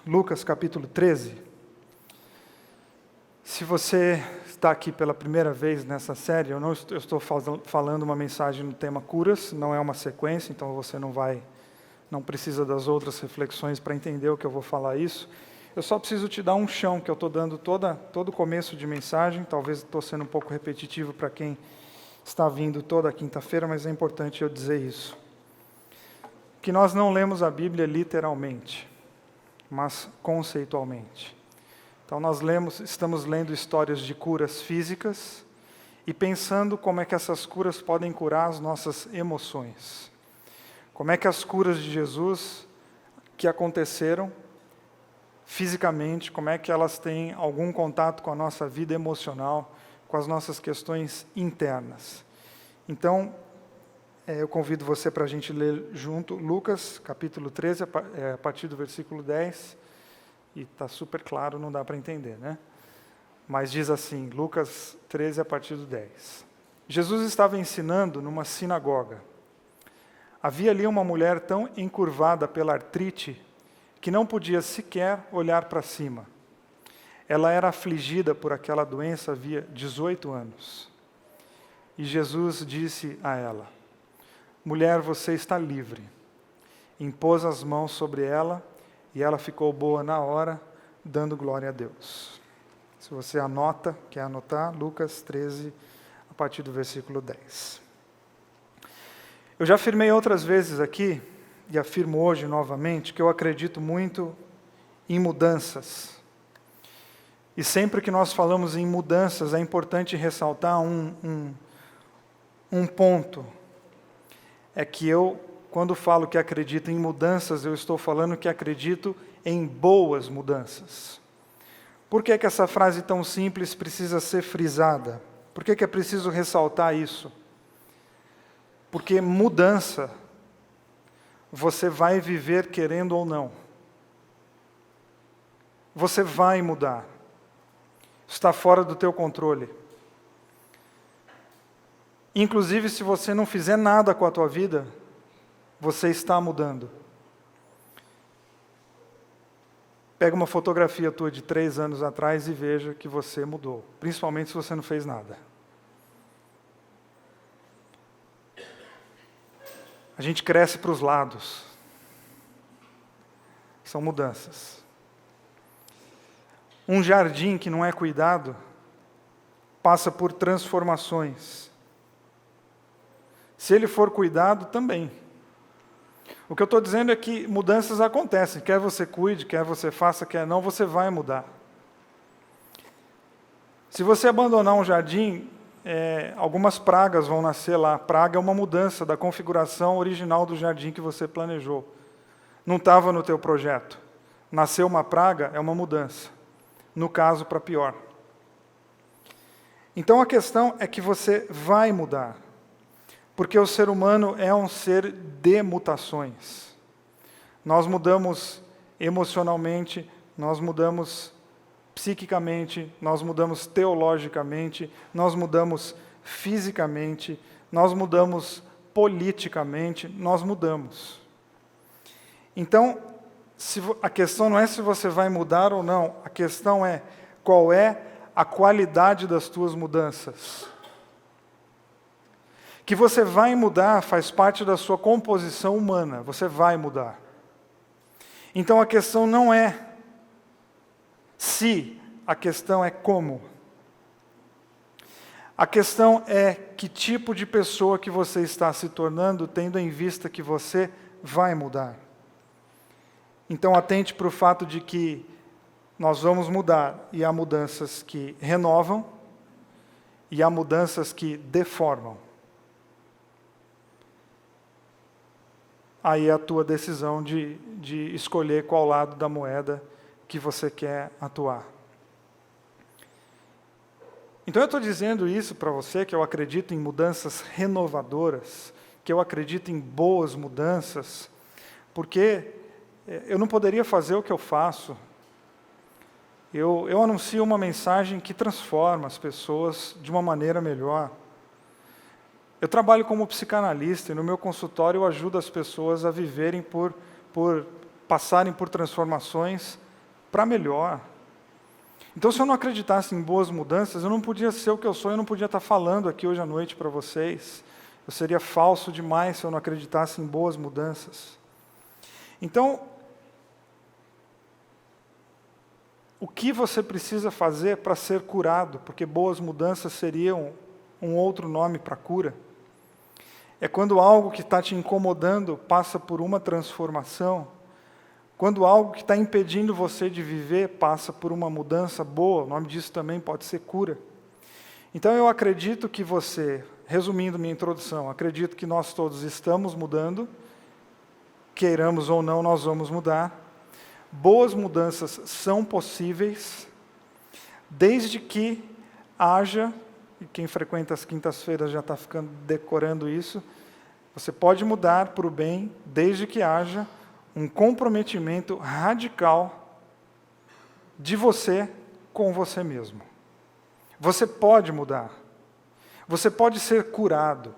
Lucas capítulo 13. Se você está aqui pela primeira vez nessa série, eu estou falando uma mensagem no tema curas, não é uma sequência, então você não precisa das outras reflexões para entender o que eu vou falar isso. Eu só preciso te dar um chão que eu estou dando todo começo de mensagem, talvez estou sendo um pouco repetitivo para quem está vindo toda quinta-feira, mas é importante eu dizer isso. Que nós não lemos a Bíblia literalmente, mas conceitualmente. Então estamos lendo histórias de curas físicas e pensando como é que essas curas podem curar as nossas emoções. Como é que as curas de Jesus que aconteceram fisicamente, como é que elas têm algum contato com a nossa vida emocional, com as nossas questões internas. Então, eu convido você para a gente ler junto Lucas, capítulo 13, a partir do versículo 10, e está super claro, não dá para entender, né? Mas diz assim, Lucas 13, a partir do 10. Jesus estava ensinando numa sinagoga. Havia ali uma mulher tão encurvada pela artrite que não podia sequer olhar para cima. Ela era afligida por aquela doença havia 18 anos. E Jesus disse a ela: mulher, você está livre. Impôs as mãos sobre ela e ela ficou boa na hora, dando glória a Deus. Se você quer anotar, Lucas 13, a partir do versículo 10. Eu já afirmei outras vezes aqui, e afirmo hoje novamente, que eu acredito muito em mudanças. E sempre que nós falamos em mudanças, é importante ressaltar um ponto. É que quando falo que acredito em mudanças, eu estou falando que acredito em boas mudanças. Por que essa frase tão simples precisa ser frisada? Por que é preciso ressaltar isso? Porque mudança, você vai viver querendo ou não. Você vai mudar. Está fora do teu controle. Inclusive, se você não fizer nada com a tua vida, você está mudando. Pega uma fotografia tua de 3 anos atrás e veja que você mudou. Principalmente se você não fez nada. A gente cresce para os lados. São mudanças. Um jardim que não é cuidado passa por transformações. Se ele for cuidado, também. O que eu estou dizendo é que mudanças acontecem. Quer você cuide, quer você faça, quer não, você vai mudar. Se você abandonar um jardim, algumas pragas vão nascer lá. Praga é uma mudança da configuração original do jardim que você planejou. Não estava no teu projeto. Nasceu uma praga, é uma mudança. No caso, para pior. Então a questão é que você vai mudar. Porque o ser humano é um ser de mutações. Nós mudamos emocionalmente, nós mudamos psiquicamente, nós mudamos teologicamente, nós mudamos fisicamente, nós mudamos politicamente, nós mudamos. Então, a questão não é se você vai mudar ou não, a questão é qual é a qualidade das tuas mudanças. Que você vai mudar faz parte da sua composição humana, você vai mudar. Então a questão não é se, a questão é como. A questão é que tipo de pessoa que você está se tornando, tendo em vista que você vai mudar. Então atente para o fato de que nós vamos mudar, e há mudanças que renovam, e há mudanças que deformam. Aí é a tua decisão de escolher qual lado da moeda que você quer atuar. Então eu estou dizendo isso para você, que eu acredito em mudanças renovadoras, que eu acredito em boas mudanças, porque eu não poderia fazer o que eu faço. Eu anuncio uma mensagem que transforma as pessoas de uma maneira melhor. Eu trabalho como psicanalista e no meu consultório eu ajudo as pessoas a viverem por passarem por transformações para melhor. Então, se eu não acreditasse em boas mudanças, eu não podia ser o que eu sou, eu não podia estar falando aqui hoje à noite para vocês. Eu seria falso demais se eu não acreditasse em boas mudanças. Então, o que você precisa fazer para ser curado? Porque boas mudanças seriam um outro nome para cura. É quando algo que está te incomodando passa por uma transformação. Quando algo que está impedindo você de viver passa por uma mudança boa, o nome disso também pode ser cura. Então eu acredito que você, resumindo minha introdução, acredito que nós todos estamos mudando, queiramos ou não, nós vamos mudar. Boas mudanças são possíveis, desde que haja, e quem frequenta as quintas-feiras já está ficando decorando isso, você pode mudar para o bem, desde que haja um comprometimento radical de você com você mesmo. Você pode mudar. Você pode ser curado.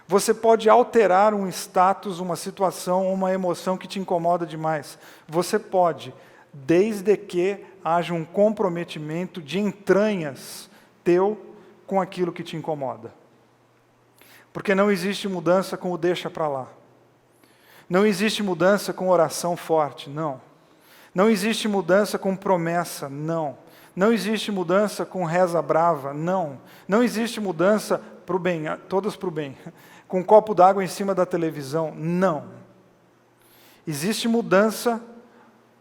Você pode alterar um status, uma situação, uma emoção que te incomoda demais. Você pode, desde que haja um comprometimento de entranhas teu com aquilo que te incomoda. Porque não existe mudança com o deixa para lá. Não existe mudança com oração forte, não. Não existe mudança com promessa, não. Não existe mudança com reza brava, não. Não existe mudança para o bem, todas para o bem. Com um copo d'água em cima da televisão, não. Existe mudança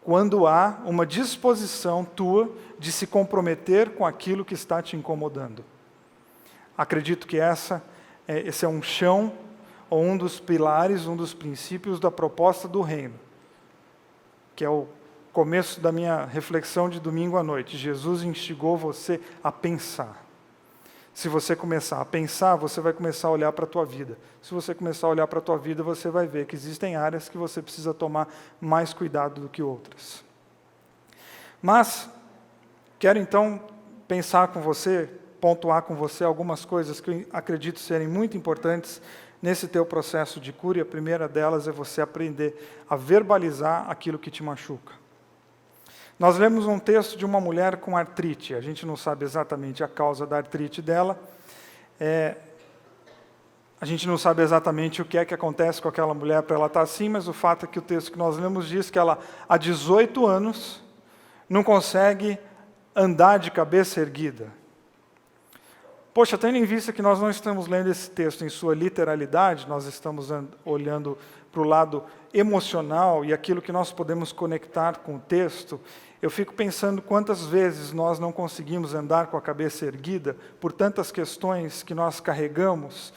quando há uma disposição tua de se comprometer com aquilo que está te incomodando. Acredito que esse é um chão, ou um dos pilares, um dos princípios da proposta do reino, que é o começo da minha reflexão de domingo à noite. Jesus instigou você a pensar. Se você começar a pensar, você vai começar a olhar para a tua vida. Se você começar a olhar para a tua vida, você vai ver que existem áreas que você precisa tomar mais cuidado do que outras. Mas, quero então pensar com você, pontuar com você algumas coisas que eu acredito serem muito importantes nesse teu processo de cura, e a primeira delas é você aprender a verbalizar aquilo que te machuca. Nós lemos um texto de uma mulher com artrite, a gente não sabe exatamente a causa da artrite dela, a gente não sabe exatamente o que é que acontece com aquela mulher para ela estar assim, mas o fato é que o texto que nós lemos diz que ela, há 18 anos, não consegue andar de cabeça erguida. Poxa, tendo em vista que nós não estamos lendo esse texto em sua literalidade, nós estamos olhando para o lado emocional e aquilo que nós podemos conectar com o texto, eu fico pensando quantas vezes nós não conseguimos andar com a cabeça erguida por tantas questões que nós carregamos,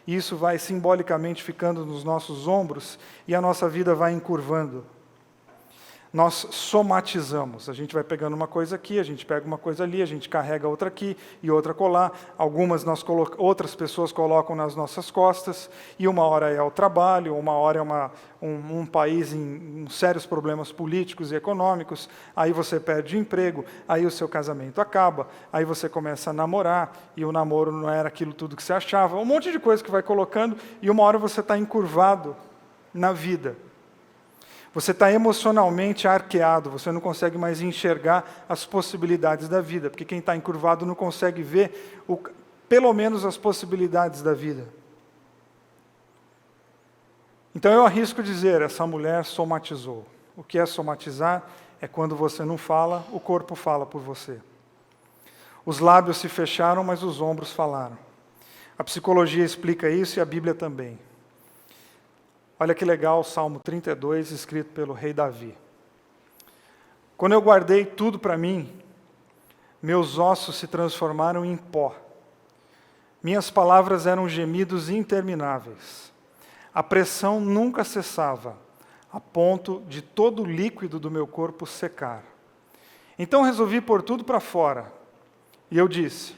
e isso vai simbolicamente ficando nos nossos ombros e a nossa vida vai encurvando. Nós somatizamos, a gente vai pegando uma coisa aqui, a gente pega uma coisa ali, a gente carrega outra aqui e outra colar, outras pessoas colocam nas nossas costas, e uma hora é o trabalho, uma hora é um país em sérios problemas políticos e econômicos, aí você perde o emprego, aí o seu casamento acaba, aí você começa a namorar, e o namoro não era aquilo tudo que você achava, um monte de coisa que vai colocando, e uma hora você está encurvado na vida. Você está emocionalmente arqueado, você não consegue mais enxergar as possibilidades da vida, porque quem está encurvado não consegue ver, pelo menos, as possibilidades da vida. Então eu arrisco dizer, essa mulher somatizou. O que é somatizar? É quando você não fala, o corpo fala por você. Os lábios se fecharam, mas os ombros falaram. A psicologia explica isso e a Bíblia também. Olha que legal o Salmo 32, escrito pelo rei Davi. Quando eu guardei tudo para mim, meus ossos se transformaram em pó. Minhas palavras eram gemidos intermináveis. A pressão nunca cessava, a ponto de todo o líquido do meu corpo secar. Então resolvi pôr tudo para fora. E eu disse,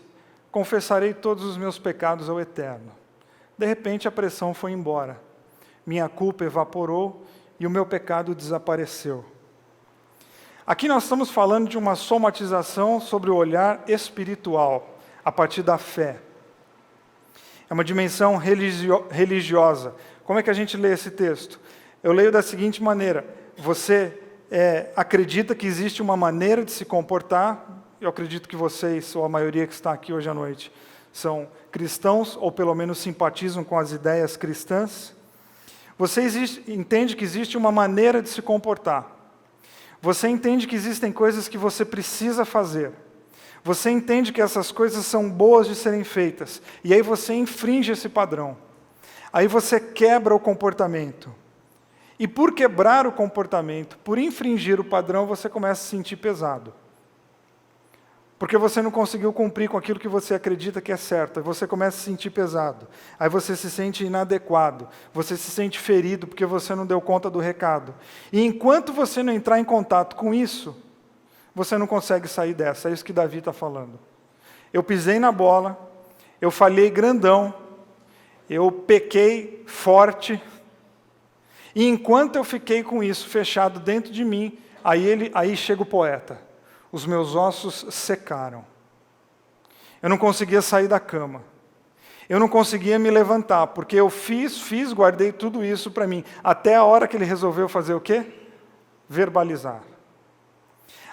confessarei todos os meus pecados ao Eterno. De repente a pressão foi embora. Minha culpa evaporou e o meu pecado desapareceu. Aqui nós estamos falando de uma somatização sobre o olhar espiritual, a partir da fé. É uma dimensão religiosa. Como é que a gente lê esse texto? Eu leio da seguinte maneira: você acredita que existe uma maneira de se comportar. Eu acredito que vocês, ou a maioria que está aqui hoje à noite, são cristãos, ou pelo menos simpatizam com as ideias cristãs. Você entende que existe uma maneira de se comportar. Você entende que existem coisas que você precisa fazer. Você entende que essas coisas são boas de serem feitas. E aí você infringe esse padrão. Aí você quebra o comportamento. E por quebrar o comportamento, por infringir o padrão, você começa a se sentir pesado. Porque você não conseguiu cumprir com aquilo que você acredita que é certo. Aí você começa a se sentir pesado. Aí você se sente inadequado. Você se sente ferido porque você não deu conta do recado. E enquanto você não entrar em contato com isso, você não consegue sair dessa. É isso que Davi está falando. Eu pisei na bola, eu falhei grandão, eu pequei forte. E enquanto eu fiquei com isso fechado dentro de mim, aí chega o poeta. Os meus ossos secaram. Eu não conseguia sair da cama. Eu não conseguia me levantar, porque eu guardei tudo isso para mim. Até a hora que ele resolveu fazer o quê? Verbalizar.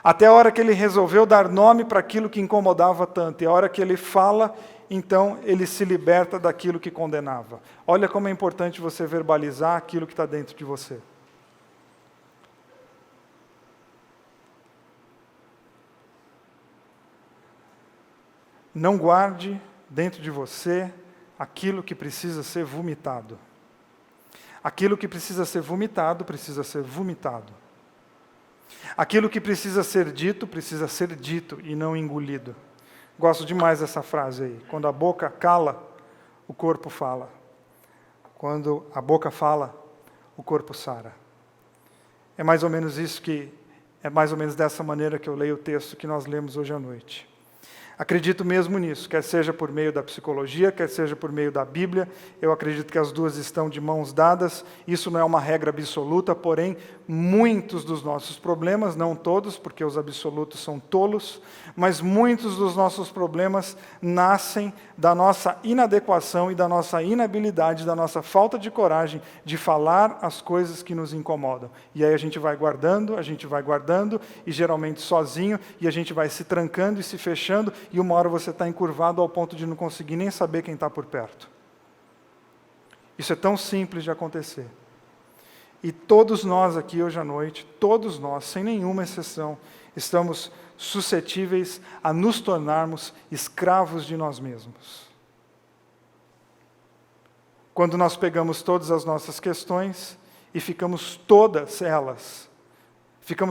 Até a hora que ele resolveu dar nome para aquilo que incomodava tanto. E a hora que ele fala, então ele se liberta daquilo que condenava. Olha como é importante você verbalizar aquilo que está dentro de você. Não guarde dentro de você aquilo que precisa ser vomitado. Aquilo que precisa ser vomitado, precisa ser vomitado. Aquilo que precisa ser dito e não engolido. Gosto demais dessa frase aí. Quando a boca cala, o corpo fala. Quando a boca fala, o corpo sara. É mais ou menos dessa maneira que eu leio o texto que nós lemos hoje à noite. Acredito mesmo nisso, quer seja por meio da psicologia, quer seja por meio da Bíblia. Eu acredito que as duas estão de mãos dadas. Isso não é uma regra absoluta, porém, muitos dos nossos problemas, não todos, porque os absolutos são tolos, mas muitos dos nossos problemas nascem da nossa inadequação e da nossa inabilidade, da nossa falta de coragem de falar as coisas que nos incomodam. E aí a gente vai guardando, e geralmente sozinho, e a gente vai se trancando e se fechando, e uma hora você está encurvado ao ponto de não conseguir nem saber quem está por perto. Isso é tão simples de acontecer. E todos nós aqui hoje à noite, todos nós, sem nenhuma exceção, estamos suscetíveis a nos tornarmos escravos de nós mesmos. Quando nós pegamos todas as nossas questões e ficamos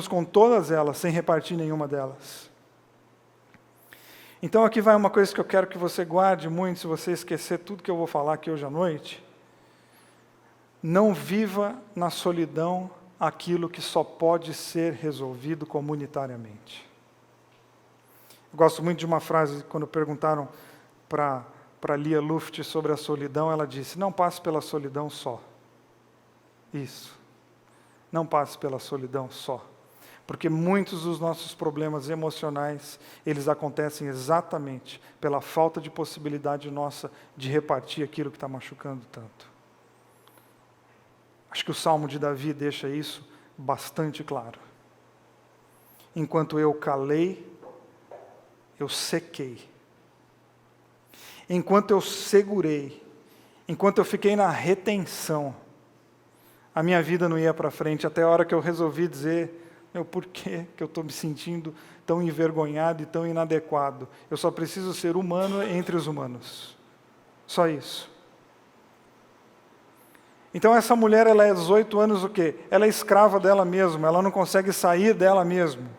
com todas elas, sem repartir nenhuma delas. Então aqui vai uma coisa que eu quero que você guarde muito, se você esquecer tudo que eu vou falar aqui hoje à noite. Não viva na solidão aquilo que só pode ser resolvido comunitariamente. Eu gosto muito de uma frase, quando perguntaram para Lia Luft sobre a solidão, ela disse: não passe pela solidão só. Isso. Não passe pela solidão só. Porque muitos dos nossos problemas emocionais, eles acontecem exatamente pela falta de possibilidade nossa de repartir aquilo que está machucando tanto. Acho que o Salmo de Davi deixa isso bastante claro. Enquanto eu calei, eu sequei. Enquanto eu segurei, enquanto eu fiquei na retenção, a minha vida não ia para frente, até a hora que eu resolvi dizer: por que eu estou me sentindo tão envergonhado e tão inadequado? Eu só preciso ser humano entre os humanos. Só isso. Então essa mulher, ela é 18 anos o quê? Ela é escrava dela mesma, ela não consegue sair dela mesma.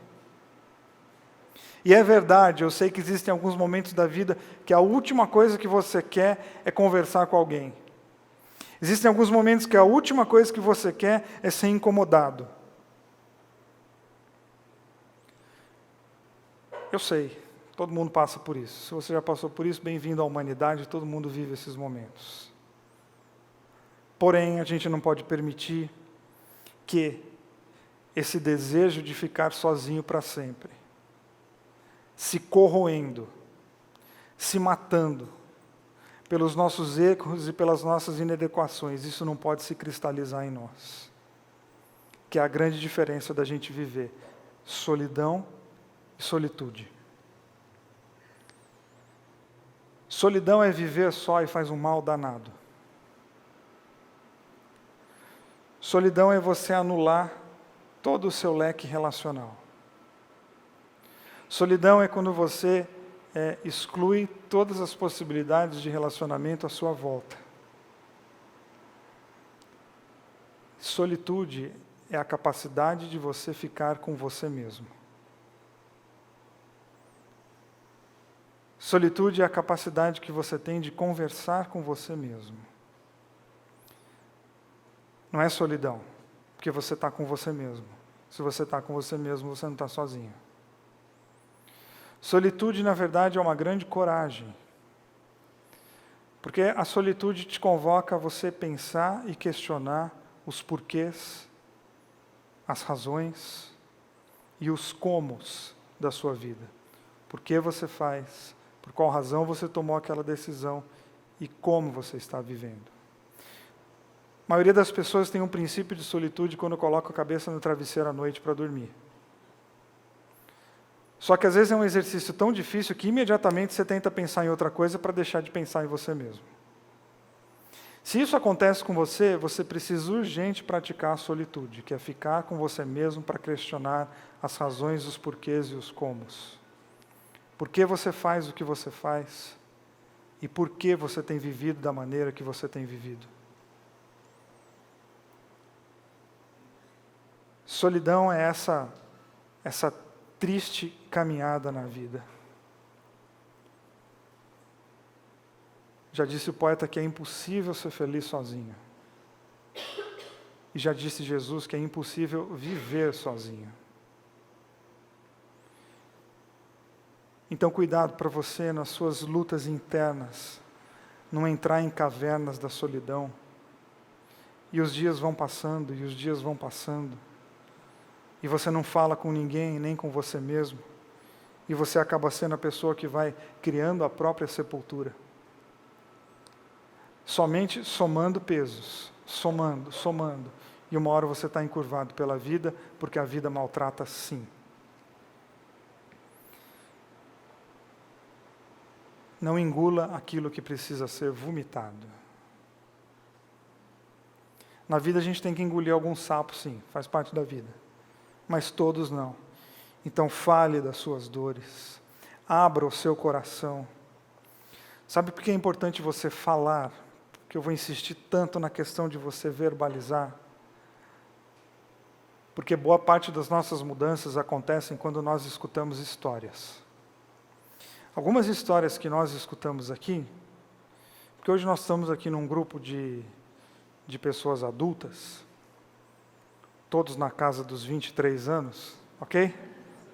E é verdade, eu sei que existem alguns momentos da vida que a última coisa que você quer é conversar com alguém. Existem alguns momentos que a última coisa que você quer é ser incomodado. Eu sei, todo mundo passa por isso. Se você já passou por isso, bem-vindo à humanidade, todo mundo vive esses momentos. Porém, a gente não pode permitir que esse desejo de ficar sozinho para sempre, se corroendo, se matando, pelos nossos erros e pelas nossas inadequações, isso não pode se cristalizar em nós. Que é a grande diferença da gente viver solidão e solitude. Solidão é viver só e faz um mal danado. Solidão é você anular todo o seu leque relacional. Solidão é quando você exclui todas as possibilidades de relacionamento à sua volta. Solitude é a capacidade de você ficar com você mesmo. Solitude é a capacidade que você tem de conversar com você mesmo. Não é solidão, porque você está com você mesmo. Se você está com você mesmo, você não está sozinho. Solitude, na verdade, é uma grande coragem. Porque a solitude te convoca a você pensar e questionar os porquês, as razões e os comos da sua vida. Por que você faz, por qual razão você tomou aquela decisão e como você está vivendo. A maioria das pessoas tem um princípio de solitude quando coloca a cabeça no travesseiro à noite para dormir. Só que às vezes é um exercício tão difícil que imediatamente você tenta pensar em outra coisa para deixar de pensar em você mesmo. Se isso acontece com você, você precisa urgente praticar a solitude, que é ficar com você mesmo para questionar as razões, os porquês e os comos. Por que você faz o que você faz? E por que você tem vivido da maneira que você tem vivido? Solidão é essa triste caminhada na vida. Já disse o poeta que é impossível ser feliz sozinho. E já disse Jesus que é impossível viver sozinho. Então, cuidado para você nas suas lutas internas, não entrar em cavernas da solidão. E os dias vão passando, e os dias vão passando. E você não fala com ninguém, nem com você mesmo. E você acaba sendo a pessoa que vai criando a própria sepultura. Somente somando pesos, somando. E uma hora você está encurvado pela vida, porque a vida maltrata sim. Não engula aquilo que precisa ser vomitado. Na vida a gente tem que engolir alguns sapos, sim, faz parte da vida. Mas todos não. Então fale das suas dores. Abra o seu coração. Sabe por que é importante você falar? Porque eu vou insistir tanto na questão de você verbalizar. Porque boa parte das nossas mudanças acontecem quando nós escutamos histórias. Algumas histórias que nós escutamos aqui, porque hoje nós estamos aqui num grupo de pessoas adultas, todos na casa dos 23 anos, ok?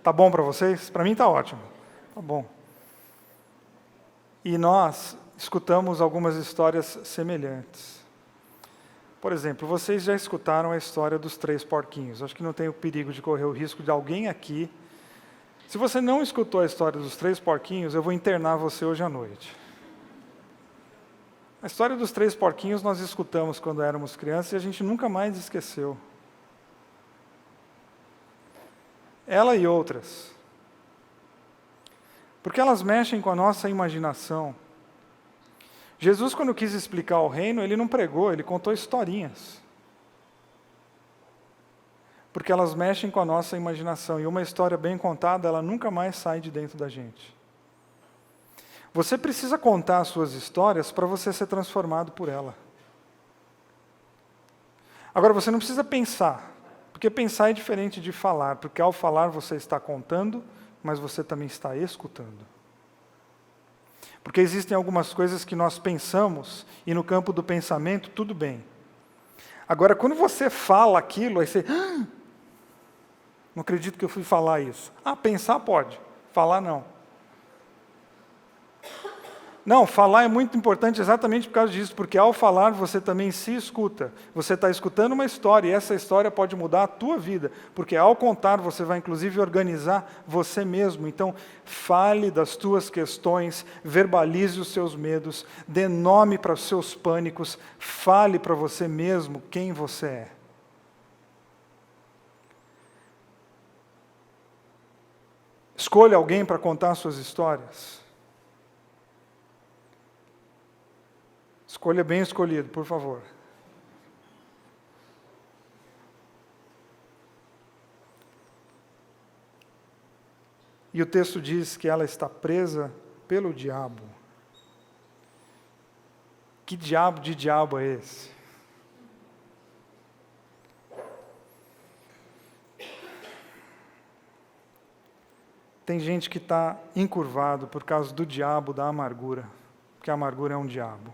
Tá bom para vocês? Para mim tá ótimo. Tá bom. E nós escutamos algumas histórias semelhantes. Por exemplo, vocês já escutaram a história dos 3 porquinhos. Acho que não tem o perigo de correr o risco de alguém aqui. Se você não escutou a história dos 3 porquinhos, eu vou internar você hoje à noite. A história dos 3 porquinhos nós escutamos quando éramos crianças e a gente nunca mais esqueceu. Ela e outras. Porque elas mexem com a nossa imaginação. Jesus, quando quis explicar o reino, ele não pregou, ele contou historinhas. Porque elas mexem com a nossa imaginação. E uma história bem contada, ela nunca mais sai de dentro da gente. Você precisa contar as suas histórias para você ser transformado por ela. Agora, você não precisa pensar. Porque pensar é diferente de falar. Porque ao falar você está contando, mas você também está escutando. Porque existem algumas coisas que nós pensamos, e no campo do pensamento, tudo bem. Agora, quando você fala aquilo, aí você... não acredito que eu fui falar isso. Pensar pode, falar não. Não, falar é muito importante exatamente por causa disso, porque ao falar você também se escuta. Você está escutando uma história e essa história pode mudar a tua vida, porque ao contar você vai inclusive organizar você mesmo. Então, fale das tuas questões, verbalize os seus medos, dê nome para os seus pânicos, fale para você mesmo quem você é. Escolha alguém para contar suas histórias. Escolha bem escolhido, por favor. E o texto diz que ela está presa pelo diabo. Que diabo de diabo é esse? Tem gente que está encurvado por causa do diabo da amargura, porque a amargura é um diabo.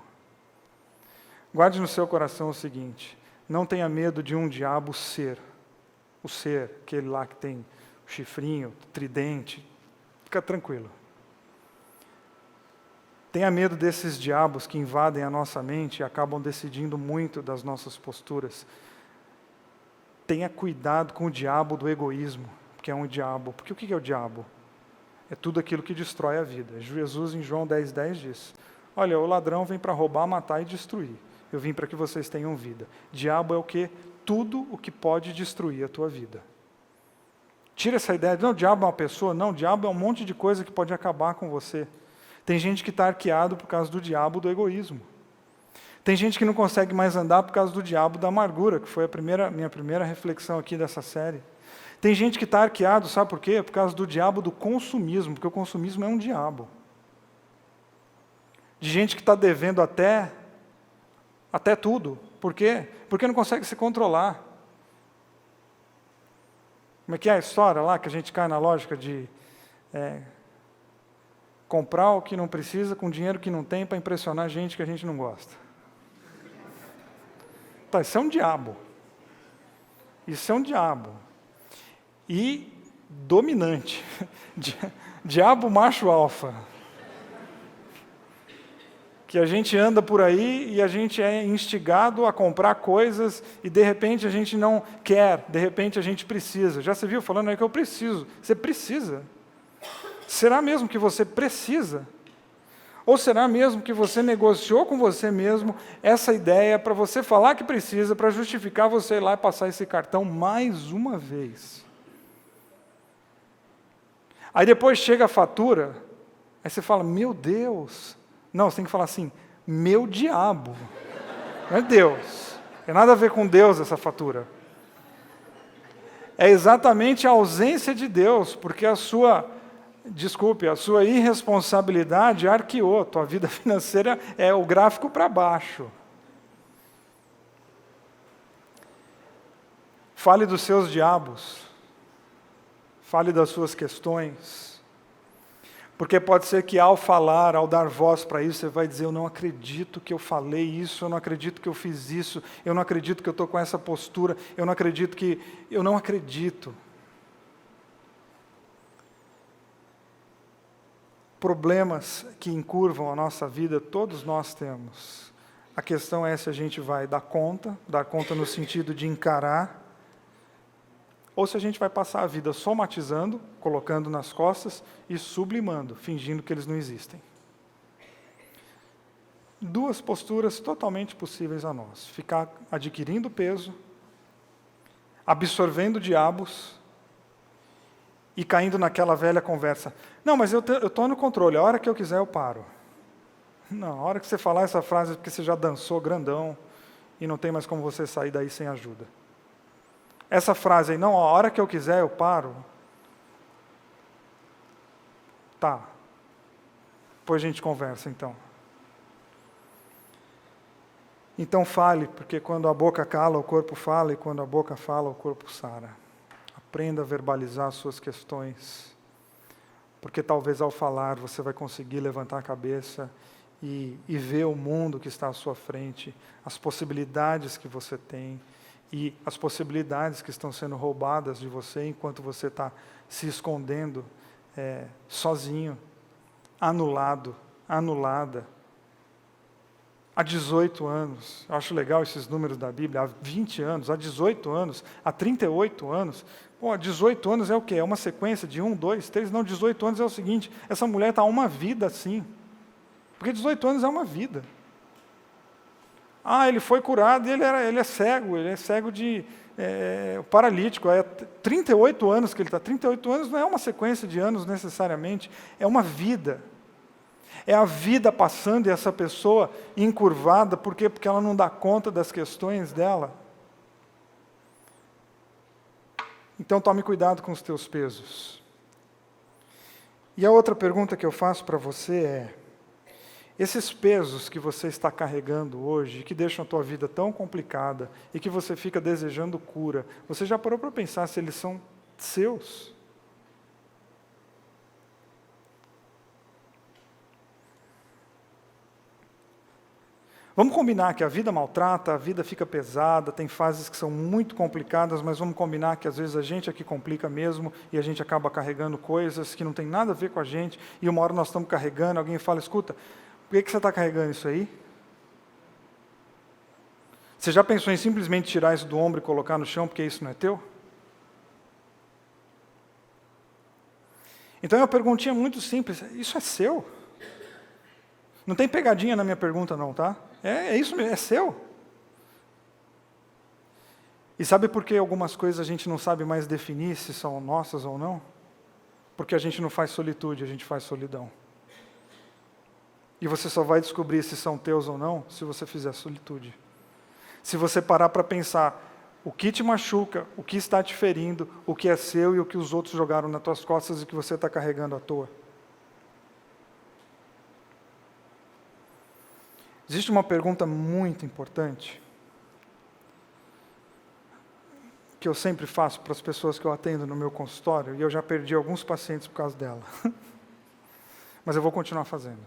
Guarde no seu coração o seguinte: não tenha medo de um diabo ser. O ser, aquele lá que tem o chifrinho, o tridente. Fica tranquilo. Tenha medo desses diabos que invadem a nossa mente e acabam decidindo muito das nossas posturas. Tenha cuidado com o diabo do egoísmo, porque é um diabo. Porque o que é o diabo? É tudo aquilo que destrói a vida. Jesus, em João 10,10 diz: olha, o ladrão vem para roubar, matar e destruir. Eu vim para que vocês tenham vida. Diabo é o quê? Tudo o que pode destruir a tua vida. Tira essa ideia de, não, o diabo é uma pessoa. Não, o diabo é um monte de coisa que pode acabar com você. Tem gente que está arqueado por causa do diabo do egoísmo. Tem gente que não consegue mais andar por causa do diabo da amargura, que foi minha primeira reflexão aqui dessa série. Tem gente que está arqueado, sabe por quê? Por causa do diabo do consumismo, porque o consumismo é um diabo. De gente que está devendo até tudo. Por quê? Porque não consegue se controlar. Como é que é a história lá, que a gente cai na lógica de comprar o que não precisa com dinheiro que não tem para impressionar gente que a gente não gosta. Tá, isso é um diabo. Isso é um diabo. E dominante. Diabo macho alfa. Que a gente anda por aí e a gente é instigado a comprar coisas e de repente a gente não quer, de repente a gente precisa. Já se viu falando aí que eu preciso. Você precisa? Será mesmo que você precisa? Ou será mesmo que você negociou com você mesmo essa ideia para você falar que precisa, para justificar você ir lá e passar esse cartão mais uma vez? Aí depois chega a fatura, aí você fala, meu Deus. Não, você tem que falar assim, meu diabo. Não é Deus. Não tem nada a ver com Deus essa fatura. É exatamente a ausência de Deus, porque a sua irresponsabilidade arqueou. Tua vida financeira é o gráfico para baixo. Fale dos seus diabos. Fale das suas questões. Porque pode ser que ao falar, ao dar voz para isso, você vai dizer, eu não acredito que eu falei isso, eu não acredito que eu fiz isso, eu não acredito que eu estou com essa postura, eu não acredito. Problemas que encurvam a nossa vida, todos nós temos. A questão é se a gente vai dar conta no sentido de encarar, ou se a gente vai passar a vida somatizando, colocando nas costas e sublimando, fingindo que eles não existem. Duas posturas totalmente possíveis a nós. Ficar adquirindo peso, absorvendo diabos e caindo naquela velha conversa. Não, mas eu estou no controle, a hora que eu quiser eu paro. Não, a hora que você falar essa frase é porque você já dançou grandão e não tem mais como você sair daí sem ajuda. Essa frase aí, não, a hora que eu quiser eu paro. Tá. Depois a gente conversa então. Então fale, porque quando a boca cala, o corpo fala, e quando a boca fala, o corpo sara. Aprenda a verbalizar suas questões, porque talvez ao falar você vai conseguir levantar a cabeça e ver o mundo que está à sua frente, as possibilidades que você tem, e as possibilidades que estão sendo roubadas de você enquanto você está se escondendo sozinho, anulado, anulada. Há 18 anos, eu acho legal esses números da Bíblia, há 20 anos, há 18 anos, há 38 anos. Pô, 18 anos é o quê? É uma sequência de 1, 2, 3? Não, 18 anos é o seguinte, essa mulher está uma vida assim. Porque 18 anos é uma vida. Ah, ele foi curado e ele é cego de paralítico. É 38 anos que ele está. 38 anos não é uma sequência de anos necessariamente, é uma vida. É a vida passando e essa pessoa encurvada, por quê? Porque ela não dá conta das questões dela. Então tome cuidado com os teus pesos. E a outra pergunta que eu faço para você é, esses pesos que você está carregando hoje, que deixam a tua vida tão complicada e que você fica desejando cura, você já parou para pensar se eles são seus? Vamos combinar que a vida maltrata, a vida fica pesada, tem fases que são muito complicadas, mas vamos combinar que às vezes a gente é que complica mesmo e a gente acaba carregando coisas que não tem nada a ver com a gente e uma hora nós estamos carregando, alguém fala, escuta, por que você está carregando isso aí? Você já pensou em simplesmente tirar isso do ombro e colocar no chão porque isso não é teu? Então é uma perguntinha muito simples, isso é seu? Não tem pegadinha na minha pergunta não, tá? É isso mesmo, é seu. E sabe por que algumas coisas a gente não sabe mais definir se são nossas ou não? Porque a gente não faz solitude, a gente faz solidão. E você só vai descobrir se são teus ou não se você fizer solitude. Se você parar para pensar o que te machuca, o que está te ferindo, o que é seu e o que os outros jogaram nas tuas costas e que você está carregando à toa. Existe uma pergunta muito importante que eu sempre faço para as pessoas que eu atendo no meu consultório, e eu já perdi alguns pacientes por causa dela. Mas eu vou continuar fazendo.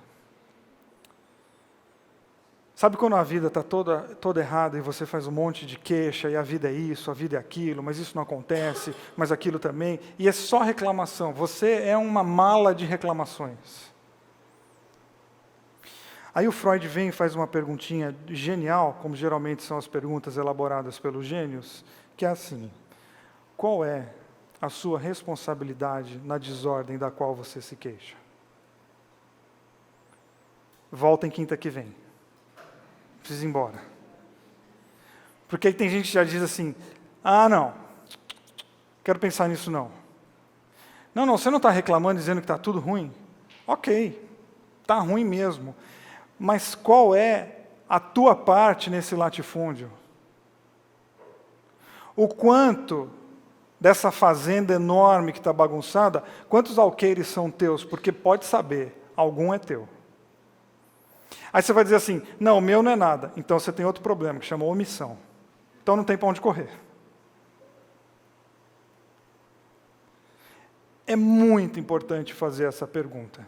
Sabe quando a vida está toda errada e você faz um monte de queixa, e a vida é isso, a vida é aquilo, mas isso não acontece, mas aquilo também, e é só reclamação, você é uma mala de reclamações. Aí o Freud vem e faz uma perguntinha genial, como geralmente são as perguntas elaboradas pelos gênios, que é assim, qual é a sua responsabilidade na desordem da qual você se queixa? Volta em quinta que vem. Precisa ir embora. Porque aí tem gente que já diz assim, não, quero pensar nisso não. Não, você não está reclamando dizendo que está tudo ruim? Ok, está ruim mesmo. Mas qual é a tua parte nesse latifúndio? O quanto dessa fazenda enorme que está bagunçada, quantos alqueires são teus? Porque pode saber, algum é teu. Aí você vai dizer assim, não, o meu não é nada. Então você tem outro problema, que chama omissão. Então não tem para onde correr. É muito importante fazer essa pergunta.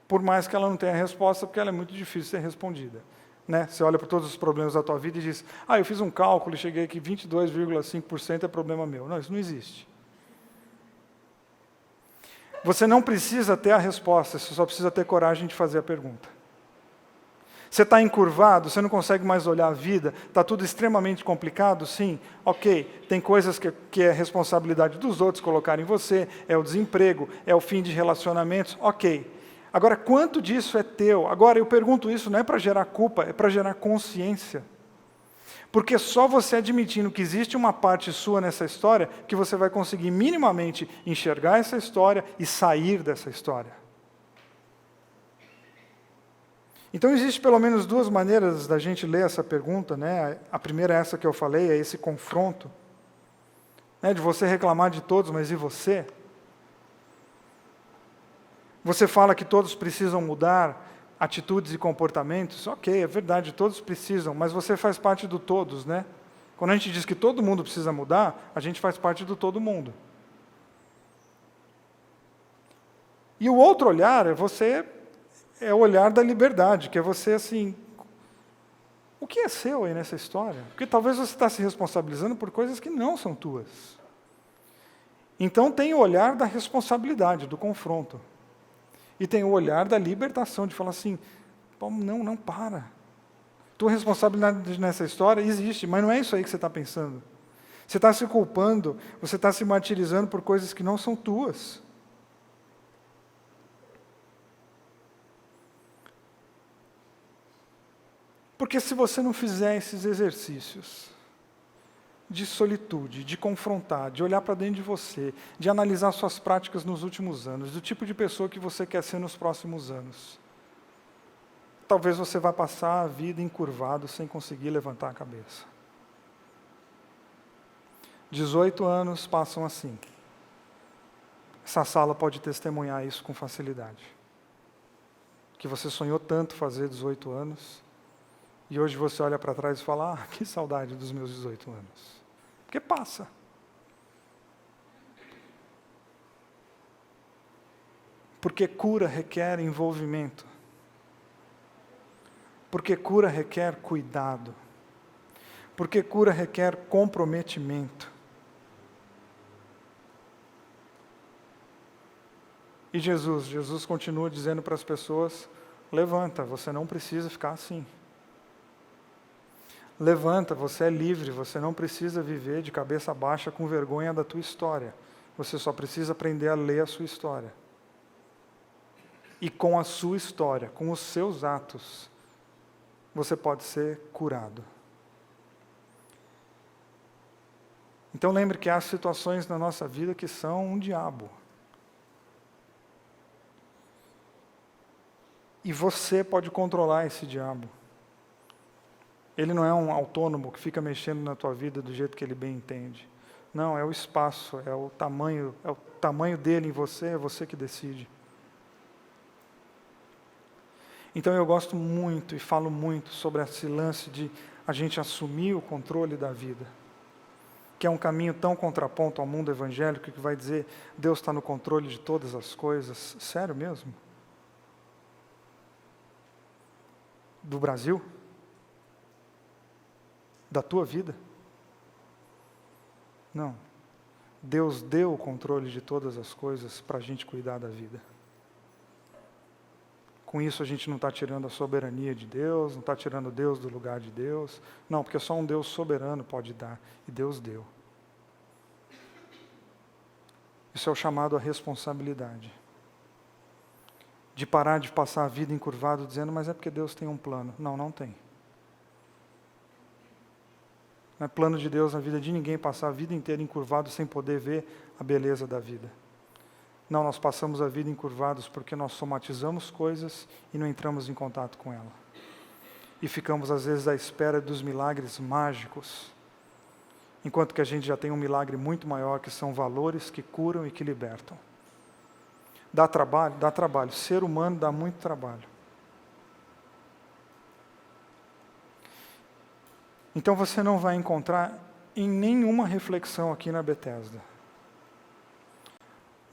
Por mais que ela não tenha resposta, porque ela é muito difícil de ser respondida. Né? Você olha para todos os problemas da tua vida e diz, eu fiz um cálculo e cheguei aqui, 22,5% é problema meu. Não, isso não existe. Você não precisa ter a resposta, você só precisa ter coragem de fazer a pergunta. Você está encurvado, você não consegue mais olhar a vida, está tudo extremamente complicado? Sim, ok, tem coisas que é responsabilidade dos outros colocarem em você, é o desemprego, é o fim de relacionamentos, ok. Agora, quanto disso é teu? Agora, eu pergunto isso não é para gerar culpa, é para gerar consciência. Porque só você admitindo que existe uma parte sua nessa história, que você vai conseguir minimamente enxergar essa história e sair dessa história. Então, existe pelo menos duas maneiras da gente ler essa pergunta, né? A primeira é essa que eu falei, é esse confronto, né? De você reclamar de todos, mas e você? Você fala que todos precisam mudar atitudes e comportamentos, ok, é verdade, todos precisam, mas você faz parte do todos, né? Quando a gente diz que todo mundo precisa mudar, a gente faz parte do todo mundo. E o outro olhar é o olhar da liberdade, que é você assim, o que é seu aí nessa história? Porque talvez você está se responsabilizando por coisas que não são tuas. Então tem o olhar da responsabilidade, do confronto. E tem o olhar da libertação, de falar assim, não para. Tua responsabilidade nessa história existe, mas não é isso aí que você está pensando. Você está se culpando, você está se martirizando por coisas que não são tuas. Porque se você não fizer esses exercícios de solitude, de confrontar, de olhar para dentro de você, de analisar suas práticas nos últimos anos, do tipo de pessoa que você quer ser nos próximos anos, talvez você vá passar a vida encurvado sem conseguir levantar a cabeça. 18 anos passam assim. Essa sala pode testemunhar isso com facilidade. Que você sonhou tanto fazer 18 anos, e hoje você olha para trás e fala, que saudade dos meus 18 anos. Porque passa. Porque cura requer envolvimento. Porque cura requer cuidado. Porque cura requer comprometimento. E Jesus continua dizendo para as pessoas, levanta, você não precisa ficar assim. Levanta, você é livre, você não precisa viver de cabeça baixa com vergonha da tua história. Você só precisa aprender a ler a sua história. E com a sua história, com os seus atos, você pode ser curado. Então lembre que há situações na nossa vida que são um diabo. E você pode controlar esse diabo. Ele não é um autônomo que fica mexendo na tua vida do jeito que ele bem entende. Não, é o espaço, é o tamanho dele em você, é você que decide. Então eu gosto muito e falo muito sobre esse lance de a gente assumir o controle da vida, que é um caminho tão contraponto ao mundo evangélico que vai dizer Deus está no controle de todas as coisas. Sério mesmo? Do Brasil? Da tua vida? Não. Deus deu o controle de todas as coisas para a gente cuidar da vida. Com isso a gente não está tirando a soberania de Deus, não está tirando Deus do lugar de Deus. Não, porque só um Deus soberano pode dar, e Deus deu. Isso é o chamado à responsabilidade. De parar de passar a vida encurvado dizendo, mas é porque Deus tem um plano. Não, não tem. Não é plano de Deus na vida de ninguém passar a vida inteira encurvado sem poder ver a beleza da vida. Não, nós passamos a vida encurvados porque nós somatizamos coisas e não entramos em contato com ela. E ficamos às vezes à espera dos milagres mágicos, enquanto que a gente já tem um milagre muito maior, que são valores que curam e que libertam. Dá trabalho? Dá trabalho. Ser humano dá muito trabalho. Então você não vai encontrar em nenhuma reflexão aqui na Bethesda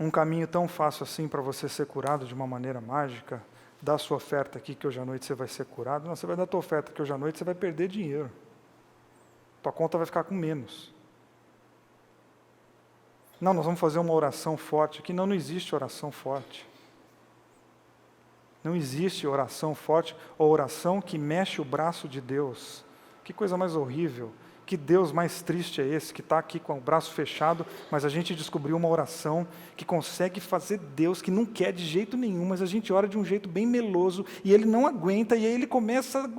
um caminho tão fácil assim para você ser curado de uma maneira mágica. Dá a sua oferta aqui que hoje à noite você vai ser curado. Não, você vai dar a tua oferta que hoje à noite você vai perder dinheiro. Tua conta vai ficar com menos. Não, nós vamos fazer uma oração forte aqui. Não, não existe oração forte. Não existe oração forte ou oração que mexe o braço de Deus. Que coisa mais horrível, que Deus mais triste é esse, que está aqui com o braço fechado, mas a gente descobriu uma oração que consegue fazer Deus, que não quer de jeito nenhum, mas a gente ora de um jeito bem meloso, e Ele não aguenta, e aí Ele começa,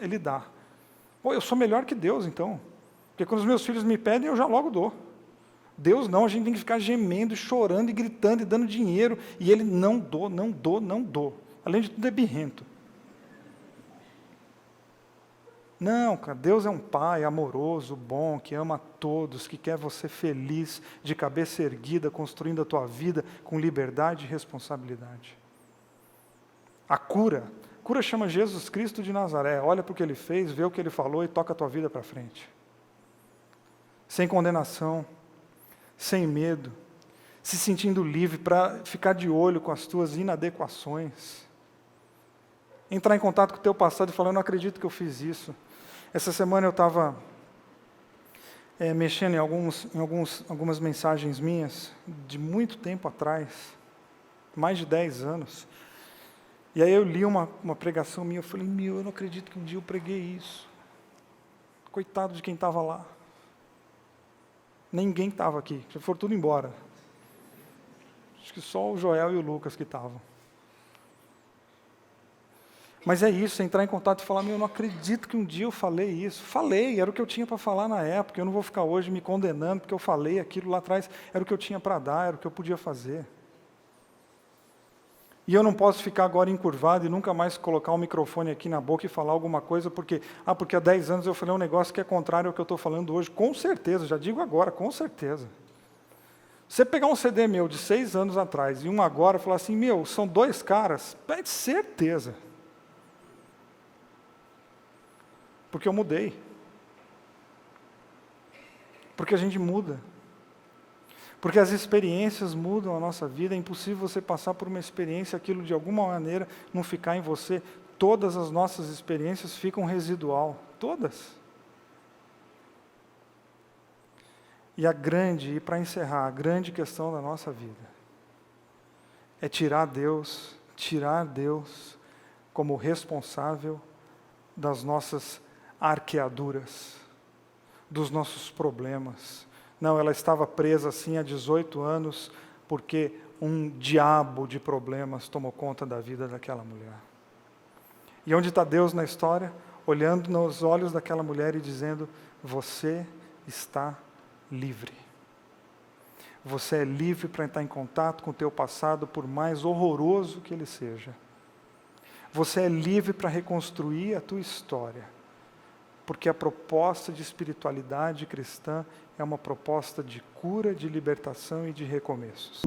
Ele dá. Pô, eu sou melhor que Deus então, porque quando os meus filhos me pedem, eu já logo dou. Deus não, a gente tem que ficar gemendo, chorando e gritando e dando dinheiro, e Ele não dou. Além de tudo é birrento. Não, cara, Deus é um pai amoroso, bom, que ama a todos, que quer você feliz, de cabeça erguida, construindo a tua vida com liberdade e responsabilidade. A cura chama Jesus Cristo de Nazaré. Olha para o que Ele fez, vê o que Ele falou e toca a tua vida para frente. Sem condenação, sem medo, se sentindo livre para ficar de olho com as tuas inadequações. Entrar em contato com o teu passado e falar, eu não acredito que eu fiz isso. Essa semana eu estava mexendo em algumas mensagens minhas, de muito tempo atrás. mais de 10 anos. E aí eu li uma pregação minha, eu falei, eu não acredito que um dia eu preguei isso. Coitado de quem estava lá. Ninguém estava aqui, já foram tudo embora. Acho que só o Joel e o Lucas que estavam. Mas é isso, é entrar em contato e falar, eu não acredito que um dia eu falei isso. Falei, era o que eu tinha para falar na época, eu não vou ficar hoje me condenando porque eu falei aquilo lá atrás, era o que eu tinha para dar, era o que eu podia fazer. E eu não posso ficar agora encurvado e nunca mais colocar o microfone aqui na boca e falar alguma coisa, porque há 10 anos eu falei um negócio que é contrário ao que eu estou falando hoje. Com certeza, já digo agora, com certeza. Você pegar um CD meu de 6 anos atrás e um agora e falar assim, são 2 caras, é de certeza. Porque eu mudei. Porque a gente muda. Porque as experiências mudam a nossa vida, é impossível você passar por uma experiência, aquilo de alguma maneira não ficar em você. Todas as nossas experiências ficam residual, todas. E para encerrar, a grande questão da nossa vida é tirar Deus como responsável das nossas arqueaduras, dos nossos problemas. Não, ela estava presa assim há 18 anos, porque um diabo de problemas tomou conta da vida daquela mulher. E onde está Deus na história? Olhando nos olhos daquela mulher e dizendo, você está livre. Você é livre para entrar em contato com o teu passado, por mais horroroso que ele seja. Você é livre para reconstruir a tua história. Porque a proposta de espiritualidade cristã é uma proposta de cura, de libertação e de recomeços.